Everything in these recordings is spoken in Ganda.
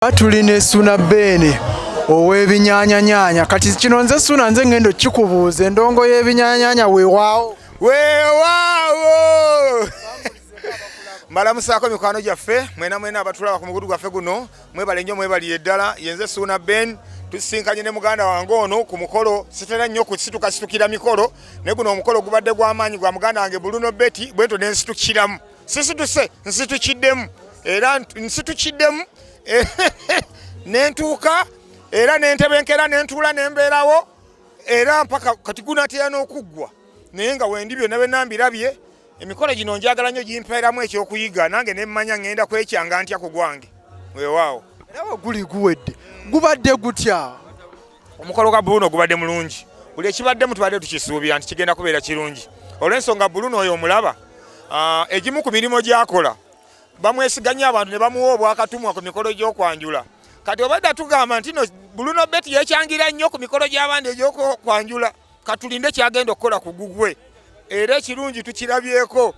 Tulina SuunaBen ow'ebinyaanyanya kati kino nze Suuna nze ngendo kikubuuza endongo y'ebinyaanyanya weewaawo mbalamusaako mikwano gyaffe mwena abatulaba ku mugudu gwaffe guno mwebale nnyo mwebaliye ddala yenze SuunaBen tusinkanye ne muganda wange ono ku mukolo sitera nnyo kusitukasitukira mikolo ne guno omukolo gubadde gw'amaanyi gwa muganda wange Bruno Betty bwento ne nsitukiramu sisituse nsitukiddemu era nsitukiddemu nentuuka era nentebenkera nentuula nembeerawo era mpaka kati gunaatera n'okuggwa naye nga wendi byonna byonna mbirabye emikolo gino njagala nnyo gimpeeramu ekyokuyiga nange nemmanya ngenda kwekyanga ntya ku gwange weewaawo era weguli guwedde gubadde gutya omukolo gwa Bruno gubadde mulungi buli ekibaddemu tubadde tukisuubira nti kigenda kubeera kirungi olw'ensonga Bruno oyo omulaba egimu ku mirimu gy'akola bamwesiganya abantu ne bamuwa obwakatumwa ku mikolo gy'okwanjula kati obadde atugamba nti no Bruno Betty yekyangira nnyo ku mikolo gy'abandi egy'okwanjula katulinde kyagenda okukola ku gugwe era ekirungi tukirabyeko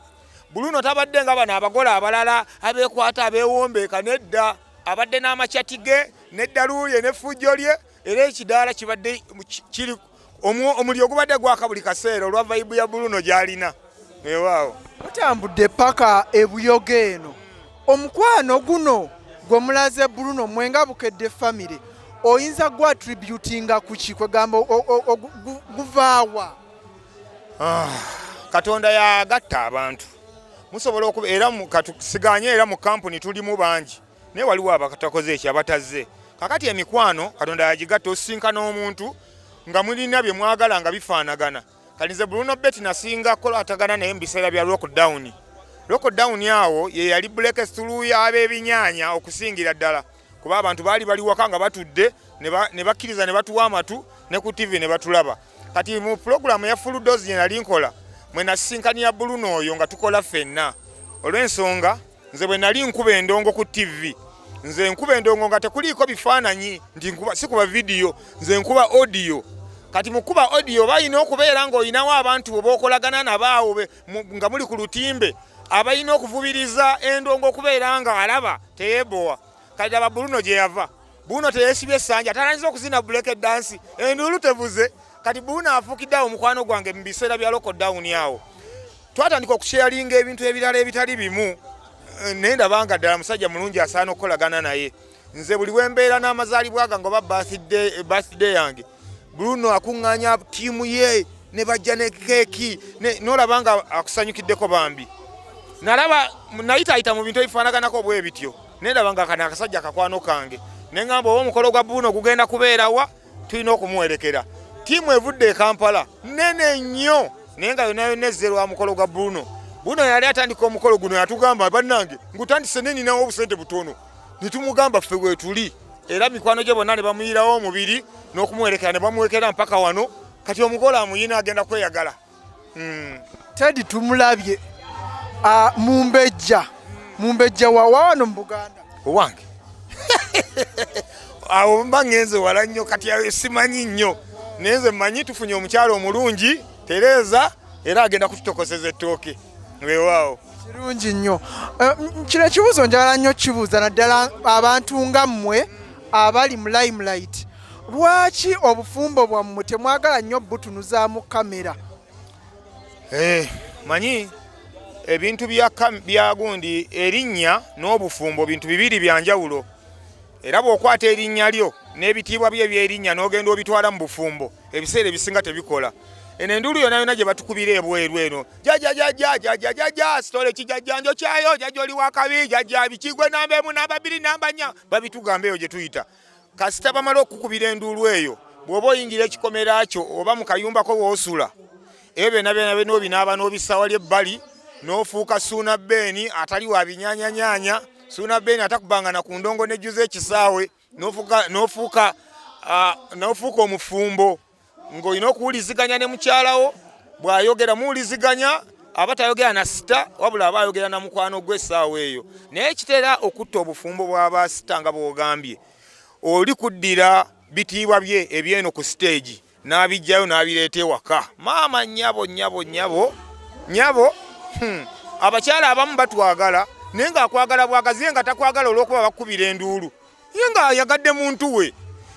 Bruno tabadde nga bano abagola abalala abeekwata abeewombeeka nedda abadde n'amakyati ge n'eddaluuye n'effujjo lye era ekidaala kibadde kiri omuliro gubadde gwaka buli kaseera olwa vayibu ya Bruno gy'alina weewaawo mutambudde paka ebuyoga eno omukwano guno gwe mulaze Bruno mwenga bukedde famire oyinza gwa attributinga ku ki kwegamba guvaawa Katonda yagatta abantu musobola okuba era katusiganye era mu kampuni tulimu bangi naye waliwo abatakoze ekyo abatazze kakati emikwano Katonda yagigatta osinkana omuntu nga mulina bye mwagala nga bifaanagana kalize Bruno Betty nasinga kolatagana naye mu biseera bya lockdown awo ye yali breakthrough y'ab'ebinyaanya okusingira ddala kuba abantu baali bali waka nga batudde ne bakkiriza ne batuwa amatu ne ku TV ne batulaba kati mu programu ya full dose ye nali nkola mwe nasinkania Bruno oyo nga tukola ffenna olw'ensonga nze bwe nali nkuba endongo ku TV nze nkuba endongo nga tekuliiko bifaananyi nti sikuba video nze nkuba audio kati mukuba audio bayina okubeera ng'oyinawo abantu bookolagana nabaawo nga muli ku lutimbe abayina okuvubiriza endongo okubeera nga alaba teyeebowa kati aba Bruno gye yava Bruno teyeesibye essanja talanyiza okuzina break dance enduulu tevuze kati Bruno afuukiddeawo omukwano gwange mu biseera bya lockdown awo twatandika okusharinga ebintu ebirala ebitali bimu naye ndabanga ddala musajja mulungi asaana okukolagana naye nze buli wembeera n'amazaalibwa gange oba birthday yange Bruno akuŋŋaanya ttiimu ye ne bajja ne keeki n'olaba nga akusanyukiddeko bambi nalaba nayitaayita mu bintu ebifaanaganako bwe bityo naye ndaba nga kano akasajja akakwano kange ne ŋŋamba oba omukolo gwa Bruno gugenda kubeerawa tulina okumuwerekera ttiimu evudde e Kampala nene nnyo naye nga yonna yonna ezze lwa mukolo gwa Bruno yali atandika omukolo guno yatugamba bannange ngutandise ne ninawo obusente butono ne tumugamba ffe bwe tuli era mikwano gye bonna ne bamuyirawo omubiri n'okumuwerekera ne bamuwekera mpaka wano kati omukolo amuyina agenda kweyagala Teddy tumulabye mumbejja wawano mu Buganda owange awo mba ngenze wala nnyo kati simanyi nnyo naye nze mmanyi tufunye omukyalo omulungi Tereza era agenda kututokoseza ettooke weewaawo kirungi nnyo kino ekibuuzo njagala nnyo kibuuza naddala abantu nga mmwe abali mu limelight lwaki obufumbo bwammwe temwagala nnyo butunuzaamu kamera manyi ebintu bya gundi erinnya n'obufumbo bintu bibiri bya njawulo era bw'okwata erinnya lyo n'ebitiibwa bye by'erinnya n'ogenda obitwala mu bufumbo ebiseera ebisinga tebikola eno enduulu yonna yonna gye batukubira ebweru eno jajajajajajajajajja sitole kijajjanjo kyayo jajja oli wakabi jajja bikigwe namba emu namba bbiri namba nnya babitugamba eyo gye tuyita kasita bamala okukubira enduulu eyo bw'oba oyingira ekikomera kyo oba mu kayumbako w'osula ebyo byonna byonna n'obinaaba n'obisawali ebbali n'ofuuka SuunaBen atali wa binyaanyanyaanya SuunaBen atakubangana ku ndongo nejjuza ekisaawe n'ofuuka omufumbo ng'olina okuwuliziganya ne mukyalawo bw'ayogera muwuliziganya aba tayogera na sita wabula aba ayogera na mukwano gw'essaawa eyo naye kitera okutta obufumbo bw'aba sita nga bw'ogambye oli kuddira bitiibwa bye ebyeno ku stage n'abijjayo n'abireeta ewaka maama nyabo abakyala abamu batwagala naye ng'akwagala bwagaziye nga takwagala olw'okuba bakubira enduulu yenga yagadde muntu we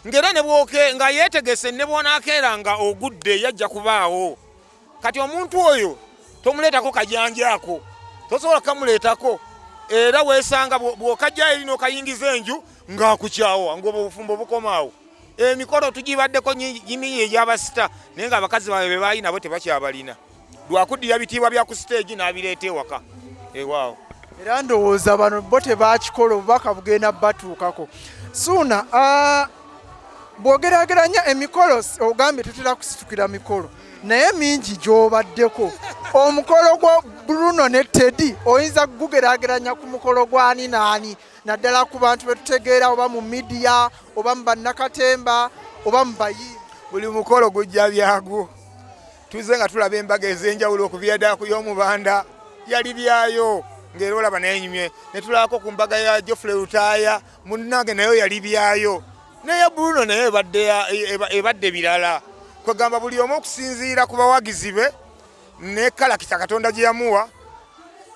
ngera ne bwoke nga yetegese ne bwonakeera nga ogudde yajja kubaawo kati omuntu oyo tomuleetako kajanjako tosobola kamuleetako era weesanga bw'okajja eri n'okayingiza enju ng'akukyawo ng'obufumbo bukomaawo emikolo tugibaddeko nyimiyi egy'abasita naye ng'abakazi baabwe be baali nabo tebakyabalina lwakuddira bitiibwa bya ku siteegi n'abireeta ewaka ewaawo era ndowooza bano bo tebakikola obubaka bugenda batuukako. Suuna, bw'ogeraageranya emikolo ogambye tutera kusitukira mikolo naye mingi gy'obaddeko omukolo gwa Bruno ne Teddy oyinza kugeraageranya ku mukolo gwani naani naddala ku bantu betutegeera oba mu midiya oba mu bannakatemba oba mu bayimbi? buli mukolo gujja byagwo tuze nga tulaba embaga ez'enjawulo okubyadda ku y'omubanda yali byayo ng'era olaba nayenyumye ne tulabako ku mbaga ya Geoffrey Lutaaya munnange nayo yali byayo naye Bruno naye ebadde birala kwegamba buli omu okusinziira ku bawagizi be ne kalakita Katonda gye yamuwa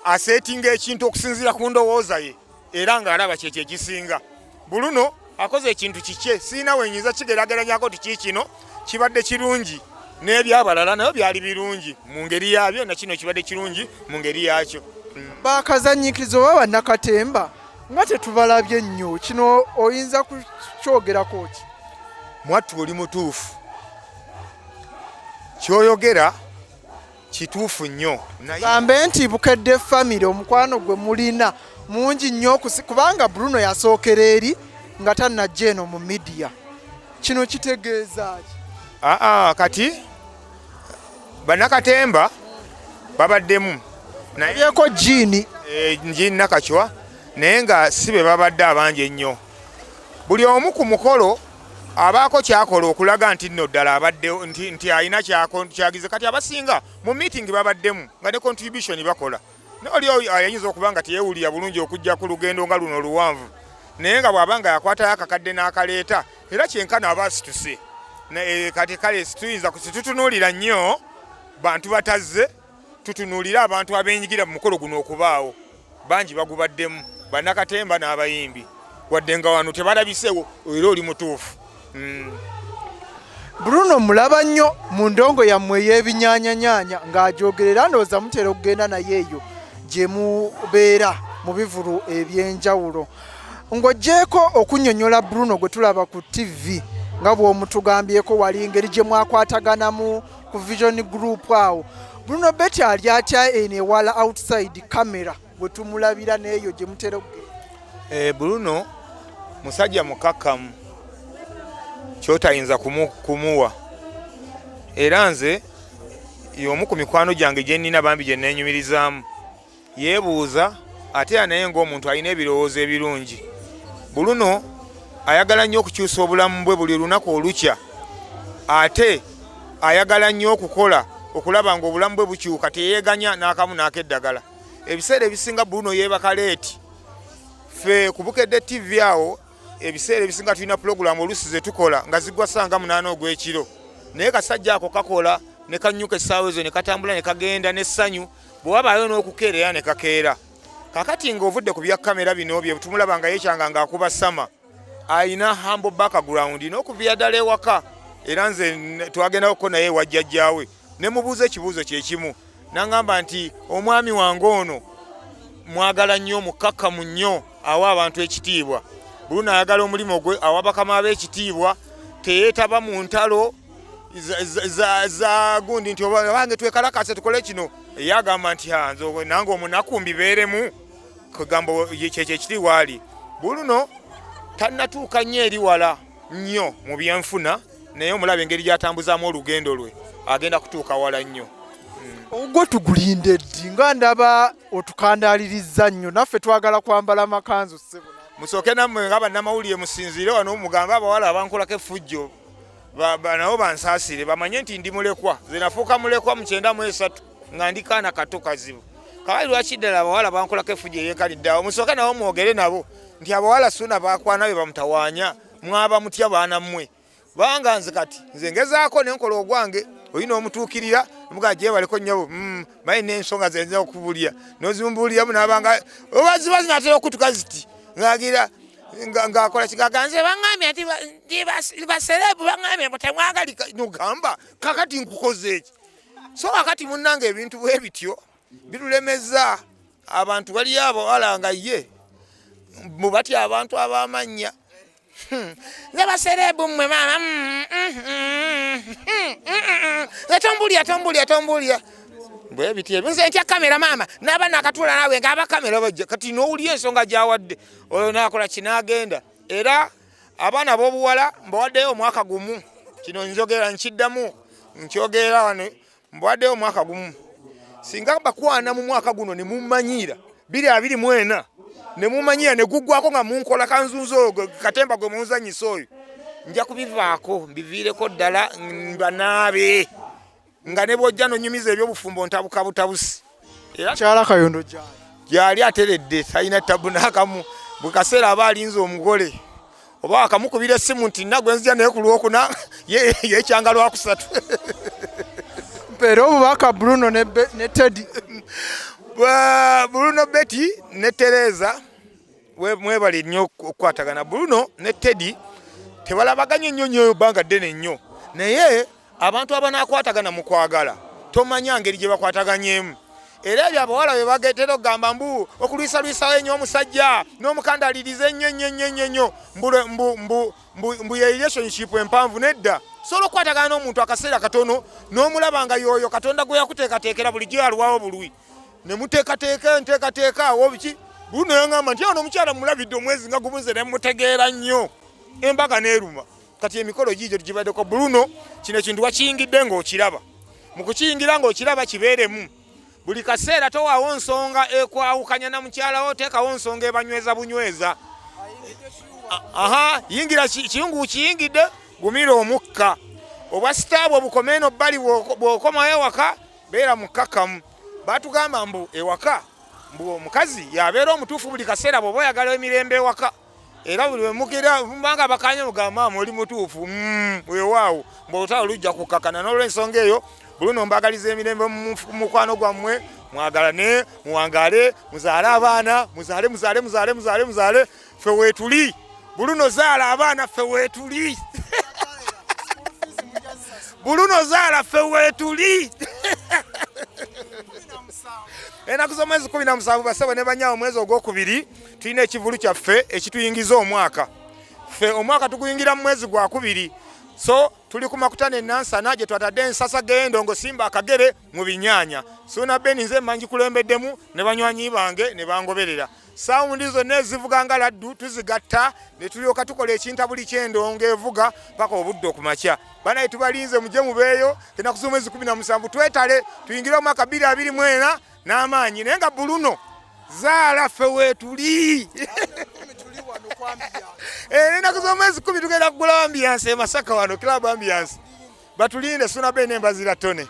aseetinga ekintu okusinziira ku ndowooza ye era ng'alaba kyekyo ekisinga. Bruno akoze ekintu kikye siina wenyinza kigeraageranyako tikikino kibadde kirungi n'ebyabalala nayo byali birungi mu ngeri yaabyo na kino kibadde kirungi mu ngeri yakyo. Bakazanyiikiriza oba bannakatemba nga tetubalabye nnyo kino oyinza kukyogerako ki? Mwattu oli mutuufu kyoyogera kituufu nnyo gambe nti Bukedde family omukwano gwe mulina mungi nnyo kubanga Bruno yasookera eri nga tannajja eno mu midiya kino kitegeeza ki? Kati bannakatemba babaddemu nayeeko jiini nakacwa naye nga si be babadde abangi ennyo. Buli omu ku mukolo abaako kyakola okulaga nti nno ddala abadde nti alina kyagize. Kati abasinga mu meeting babaddemu nga ne contribution bakola oli ayinza okuba nga teyeewulira bulungi okujja ku lugendo nga luno luwanvu naye nga bw'aba nga yakwatayo akakadde n'akaleeta era kyenkana aba asituse kati kale situtunuulira nnyo bantu batazze tutunuulira abantu abeenyigira mu mukolo guno okubaawo bangi bagubaddemu bannakatemba n'abayimbi wadde nga wano tebalabiseewo era oli mutuufu. Bruno mulaba nnyo mu ndongo yammwe ey'ebinyaanyanyanya ng'ajogerera ndowooza mutera okugenda naye eyo gye mubeera mu bivulu eby'enjawulo ng'oggyeko okunnyonnyola Bruno gwe tulaba ku TV nga bw'omutugambyeko wali engeri gye mwakwataganamu ku vision group awo. Bruno Betty ali atya eno ewala outside camera bwe tumulabira n'eyo gye mutera okugenda? Bruno musajja mukakkamu kyotayinza kumuwa era nze y'omu ku mikwano gyange gye nnina bambi gye neenyumirizaamu yeebuuza ate naye ng'omuntu alina ebirowoozo ebirungi. Bruno ayagala nnyo okukyusa obulamu bwe buli lunaku olukya ate ayagala nnyo okukola okulaba ng'obulamu bwe bukyuka teyeeganya n'akamu n'akeddagala. Ebiseera ebisinga Bruno yeebaka leeti ffe ku Bukedde TV awo ebiseera ebisinga tulina pulogulaamu oluusi ze tukola nga ziggwa ssanga 8 ogw'ekiro naye kasajja ako kakola ne kanyuka essaawa ezo ne katambula ne kagenda n'essanyu bwe wabaayo n'okukeera era ne kakeera. Kakati ng'ovudde ku bya kamera bino bye tumulaba nga yeekyanga ng'akuba sama ayina humble background n'okuvira ddala ewaka era nze twagendako naye wajjajjaawe ne mubuuza ekibuuzo kye kimu n'aŋŋamba nti omwami wange ono mwagala nnyo mukakkamu nnyo awa abantu ekitiibwa. Bruno ayagala omulimo gwe awa bakama ab'ekitiibwa teyeetaba mu ntalo za gundi nti obange twekalakase tukole kino eyagamba nti nze nange omunaku mbibeeremu kugamba kyekyo ekitiibwa ali. Bruno tannatuuka nnyo eri wala nnyo mu byenfuna naye omulaba engeri gy'atambuzaamu olugendo lwe agenda kutuuka wala nnyo. Ogwo tugulinde ddi nga ndaba otukandaaliriza nnyo naffe twagala kwambala makanzu ssebo musooke nammwe nga bannamawulire musinziire wano mugambe abawala abankolako effujjo nabo bansaasire bamanye nti ndi mulekwa ze nafuuka mulekwa mu 93 nga ndi kaana kato kazibu kawali lwaki ddala abawala bankolako effujjo eyeekaliddeawo musooke nabo mwogere nabo nti abawala Suuna baakwana be bamutawaanya mwaba mutya baana mmwe banga nze kati nze ngezaako nenkola ogwange olina omutuukirira omugaa gye baleko nnyabo maye n'ensonga zenza okubulya n'ozimubuliramu n'abanga oba ziba zinatera okutuka ziti ng'agira ng'akola kigaganze baŋŋambye nti baserebu baŋŋambye mutemwagalika nogamba kakati nkukoze eki so kakati munnanga ebintu bwe bityo birulemeza abantu bali abawala nga ye mubatya abantu ab'amannya ne baserebu mmwe mama tombulya bwe bityo ebinze ntya kamera mama n'abaana akatula nawe ng'aba kamera bajja kati n'owulya ensonga gyawadde oyo n'akola kinagenda era abaana b'obuwala mbawaddeyo omwaka gumu kino njogera nkiddamu nkyogera wano mbawaddeyo omwaka gumu singa bakwana mu mwaka guno ne mummanyiira 2024 ne mummanyiira ne guggwako nga munkola kanzunzo katemba gwe munzanyisa oyo nja kubivaako mbiviireko ddala banaabe nga ne bwojja nonyumiza ebyobufumbo ntabuka butabusi era Mukyala Kayondo gyali ateredde talina tabu n'akamu bwe kaseera aba alinze omugole oba akamukubira essimu nti nagwe nzija naye ku lwokuna yekyanga lwakusatu mpeera obubaka Bruno ne Teddy Bruno Betty ne Tereza mwebali nnyo okukwatagana Bruno ne Teddy tebalabaganye nnyo banga ddene nnyo naye abantu abanakwatagana mu kwagala tomanya ngeri gye bakwataganyemu era ebyo abawala bye bagetera okugamba mbu okulwisalwisawo ennyo omusajja n'omukandaliriza ennyo mbu ye relationship empanvu nedda sobola okukwatagana n'omuntu akaseera katono n'omulaba nga yoyo Katonda gwe yakuteekateekera bulijjo yalwawo bulwi ne muteekateeka awo biki Bruno yaŋŋamba nti ono omukyala mulabidde omwezi nga gumunze ne mutegeera nnyo embaga n'eruma kati emikolo gijo tugibaddeko Bruno kino ekintu wakiyingidde ng'okiraba mu kukiyingira ng'okiraba kibeeremu buli kaseera towaawo nsonga ekwawukanya na mukyalawo teekawo nsonga ebanyweza bunyweza yingira kiyungu kiyingidde gumira omukka obwa sitaabu obukoma eno bbali bw'okomawo ewaka beera mukkakkamu batugamba mbu ewaka mbu omukazi yabeera omutuufu buli kaseera bw'oba oyagala emirembe ewaka era buli wemugira mbanga bakanye mugamba oli mutuufu weewaawo mbw'olutalo lujja kukkakana n'olw'ensonga eyo Bruno mbagaliza emirembe mu mukwano gwammwe mwagalane muwangale muzaale abaana muzaale ffe weetuli Bruno zaala abaana ffe weetuli Bruno zaala ffe weetuli enaku z'omwezi 17 basaba ne banyawo omwezi ogwokubiri tulina ekivulu kyaffe ekituyingiza omwaka ffe omwaka tuguyingira mu mwezi gwa kubiri so tuli ku makutano enansana gye twatadde ensasa g'endongo simba akagere mu binyaanya SuunaBen nze mmanji kulembeddemu ne banywanyi bange ne bangoberera sawundi zonna ezivuga nga laddu tuzigatta ne tulyoka tukola ekintabuli ky'endongo evuga paka obudde okumakya banaye tubalinze mujje mubeeyo enaku z'omwezi 17 twetale tuyingire omwaka 2024 n'amaanyi naye nga Bruno zaala ffe weetuli enaku z'omwezi 10 tugenda kugula ambiyansi e Masaka wano club ambiyansi batulinde SuunaBen embazira tone.